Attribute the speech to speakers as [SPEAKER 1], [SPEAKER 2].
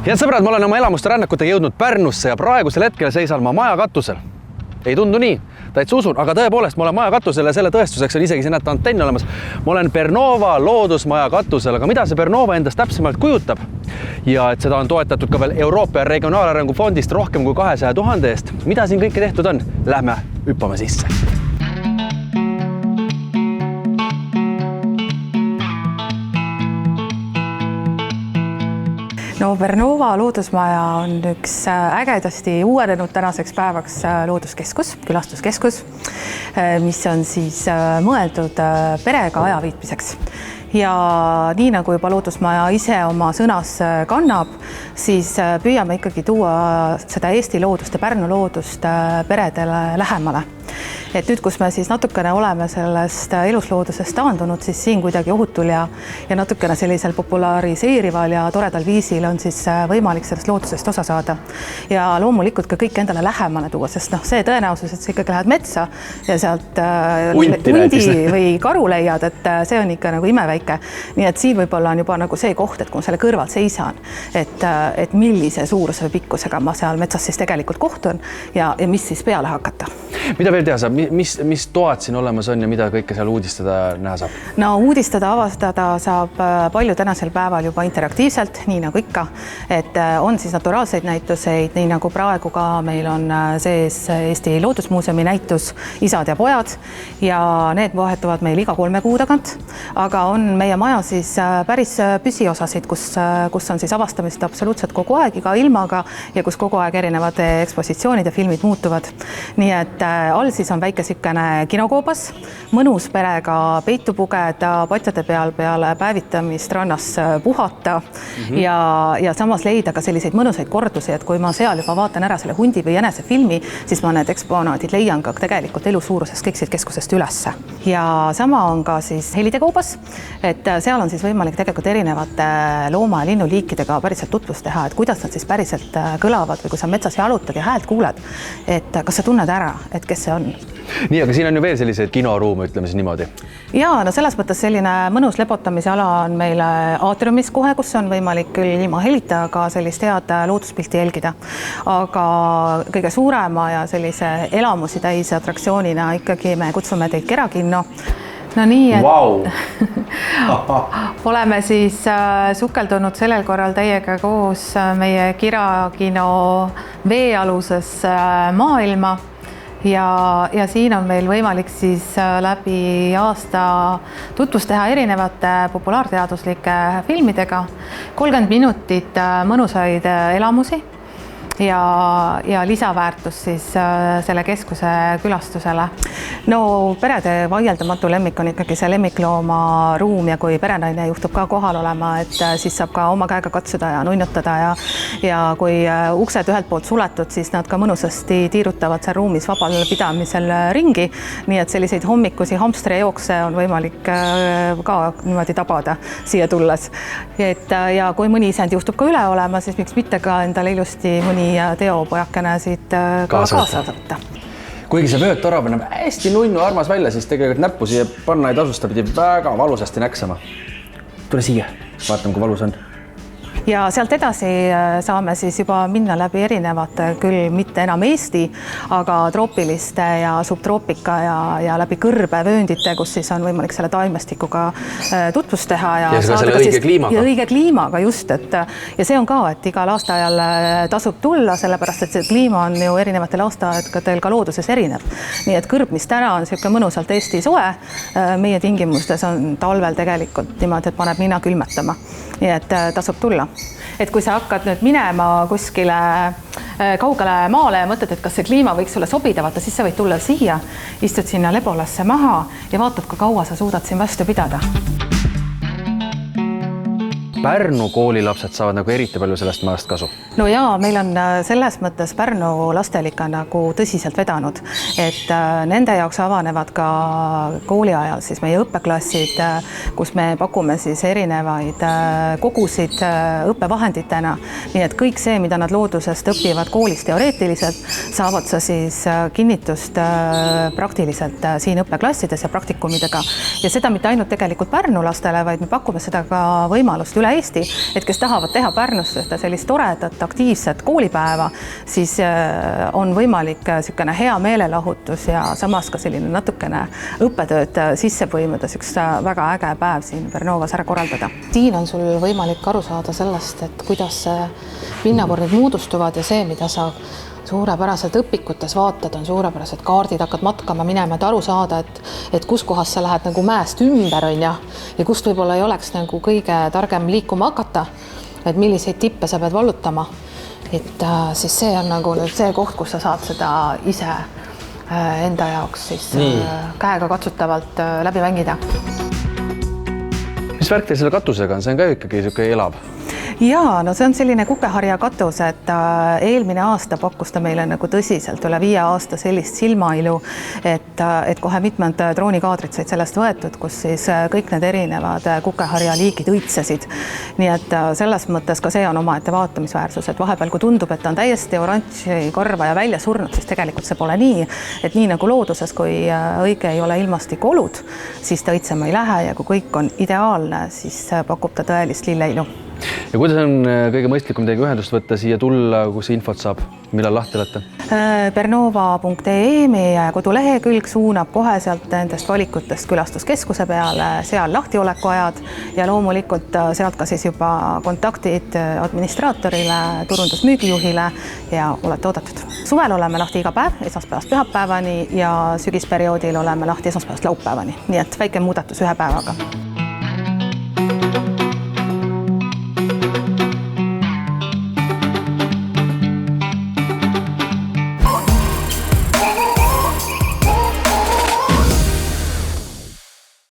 [SPEAKER 1] Head sõbrad, ma olen oma elamuste rännakutega jõudnud Pärnusse ja praegusel hetkel seisan ma maja katusel. Ei tundu nii, täitsa usun, aga tõepoolest ma olen maja katusel ja selle tõestuseks on isegi siin näete antenn olemas. Ma olen Bernova loodusmaja katusel, aga mida see Bernova endast täpsemalt kujutab? Ja et seda on toetatud ka veel Euroopa Regionaalarengu fondist rohkem kui 200 000 eest. Mida siin kõike tehtud on? Lähme hüppame sisse.
[SPEAKER 2] No Bernova loodusmaja on üks ägedasti uuenenud tänaseks päevaks looduskeskus, külastuskeskus, mis on siis mõeldud perega aja viitmiseks. Ja nii nagu juba loodusmaja ise oma sõnas kannab, siis püüame ikkagi tuua seda Eesti loodust ja Pärnu loodust peredele lähemale. Et nüüd, kus me siis natukene oleme sellest elusloodusest taandunud, siis siin kuidagi ohutul ja natukene sellisel populariseerival ja toredal viisil on siis võimalik sellest loodusest osa saada. Ja loomulikult ka kõik endale lähemale tuua, sest see tõenäosus, et sa ikkagi lähed metsa ja sealt hundi või karu leiad, et see on ikka nagu imeväike. Nii et siin võib-olla on juba nagu see koht, et kui ma selle kõrvalt seisan, et millise suuruse või pikkusega ma seal metsas siis tegelikult kohtun ja mis siis peale hakata.
[SPEAKER 1] Mida veel teha saab? Mis toad siin olemas on ja mida kõike seal uudistada näha saab?
[SPEAKER 2] No uudistada, avastada saab palju tänasel päeval juba interaktiivselt, nii nagu ikka. Et on siis naturaalseid näituseid, nii nagu praegu ka meil on sees Eesti Loodusmuuseumi näitus Isad ja pojad ja need vahetuvad meil iga 3 kuu tagant. Aga on meie maja siis päris püsiosasid, kus on siis avastamist absoluutselt kogu aeg iga ilmaga ja kus kogu aeg erinevad ekspositsioonid ja filmid muutuvad. Nii et all siis on väike sükene kinokoobas, mõnus perega peitu pugeda, patjade peale päevitamist rannas puhata ja samas leida ka selliseid mõnusaid kordusi, et kui ma seal juba vaatan ära selle hundi või jänese filmi, siis ma need eksponaadid leian ka tegelikult elusuurusest kõik siit keskusest ülesse. Ja sama on ka siis helide koobas, et seal on siis võimalik tegelikult erinevate looma- ja linnuliikidega päriselt tutvust teha, et kuidas nad siis päriselt kõlavad või kui sa metsas jalutad ja häält kuuled, et kas sa tunned ära, et kes see on.
[SPEAKER 1] Nii, aga siin on ju veel selliseid kinoruume, ütleme siis niimoodi.
[SPEAKER 2] Jaa, no selles mõttes selline mõnus lepotamise ala on meil aatriumis kohe, kus on võimalik küll ilma helita, aga sellist head looduspilti jälgida. Aga kõige suurema ja sellise elamusi täis atraktsioonina ikkagi me kutsume teid Kerakinno. No nii, et
[SPEAKER 1] wow.
[SPEAKER 2] oleme siis sukeldunud sellel korral teiega koos meie Kerakino veealuses maailma. Ja siin on meil võimalik siis läbi aasta tutvust teha erinevate populaarteaduslike filmidega, 30 minutit mõnusaid elamusi ja lisaväärtus siis selle keskuse külastusele. No perede vaieldamatu lemmik on ikkagi see lemmiklooma ruum ja kui perenaine juhtub ka kohal olema, et siis saab ka oma käega katsuda ja nunnutada ja kui uksed ühelt poolt suletud, siis nad ka mõnusasti tiirutavad seal ruumis vabal pidamisel ringi, nii et selliseid hommikusi hamstrijookse on võimalik ka niimoodi tabada siia tulles. Ja kui mõni isend juhtub ka üle olema, siis miks mitte ka endale ilusti mõni teopojakene siit kaasa võtta.
[SPEAKER 1] Kuigi see vöötorav näeb hästi nunnu armas välja, siis tegelikult näppu siia panna ei tasusta pidi väga valusasti näksama. Tule siia, vaatame, kui valus on. Ja sealt edasi saame siis juba minna läbi erinevate, küll mitte enam Eesti, aga troopiliste ja subtroopika ja läbi kõrbevööndite, kus siis on võimalik selle taimestikuga tutvust teha. Ja selle õige kliimaga.
[SPEAKER 2] Ja õige kliimaga just, ja see on ka, et igal aastaajal tasub tulla, sellepärast et see kliima on ju erinevatel aastaaegadel ka looduses erinev. Nii et kõrb, mis täna on selline mõnusalt Eesti soe, meie tingimustes on talvel tegelikult niimoodi, et paneb nina külmetama. Nii et tasub tulla. Et kui sa hakkad nüüd minema kuskile kaugele maale ja mõtled, et kas see kliima võiks sulle sobida, vaata, siis sa võid tulla siia, istud sinna lebolasse maha ja vaatad, kui kaua sa suudad siin vastu pidada.
[SPEAKER 1] Pärnu koolilapsed saavad nagu eriti palju sellest majast kasu.
[SPEAKER 2] No jaa, meil on selles mõttes Pärnu lastel ikka nagu tõsiselt vedanud, et nende jaoks avanevad ka kooli ajal siis meie õppeklassid, kus me pakume siis erinevaid kogusid õppevahenditena. Nii et kõik see, mida nad loodusest õpivad koolis teoreetiliselt, saavad sa siis kinnitust praktiliselt siin õppeklassides ja praktikumidega. Ja seda mitte ainult tegelikult Pärnu lastele, vaid me pakume seda ka võimalust üle üle Eesti, et kes tahavad teha Pärnus sellist toredat, aktiivset koolipäeva, siis on võimalik niisugune hea meelelahutus ja samas ka selline natukene õppetööd sisse põimuda, üks väga äge päev siin Bernovas ära korraldada. Siin on sul võimalik aru saada sellest, et kuidas pinnakornid moodustuvad ja see, mida sa suurepäraselt õpikutes vaatad, on suurepärased kaardid, hakkad matkama minema, et aru saada, et kus kohas sa lähed nagu mäest ümber on ja kust võib-olla ei oleks nagu kõige targem liikuma hakata, et milliseid tippe sa pead vallutama. Et siis see on nagu nüüd see koht, kus sa saad seda ise enda jaoks siis käega katsutavalt läbi mängida.
[SPEAKER 1] Mis värk teil selle katusega on? See on ka ikkagi niisugune elav.
[SPEAKER 2] Jaa, no see on selline kukeharja katus, et eelmine aasta pakkus ta meile nagu tõsiselt üle 5 aasta sellist silmailu, et kohe mitmed droonikaadrid said sellest võetud, kus siis kõik need erinevad kukeharja liigid õitsesid. Nii et selles mõttes ka see on omaette vaatamisväärsus, et vahepeal kui tundub, et ta on täiesti oranži karva ja välja surnud, siis tegelikult see pole nii, et nii nagu looduses, kui õige ei ole ilmastikolud, siis ta õitsema ei lähe ja kui kõik on ideaalne, siis pakub ta tõelist lilleilu.
[SPEAKER 1] Ja kuidas on kõige mõistlikum teiega ühendust võtta siia tulla, kus infot saab, millal lahti olete?
[SPEAKER 2] Bernova.ee meie kodulehekülg suunab kohe sealt nendest valikutest külastuskeskuse peale, seal lahtiolekuajad ja loomulikult sealt ka siis juba kontaktid administraatorile, turundusmüügijuhile ja olete oodatud. Suvel oleme lahti iga päev, esmaspäevast pühapäevani ja sügisperioodil oleme lahti esmaspäevast laupäevani, nii et väike muudatus 1 päevaga.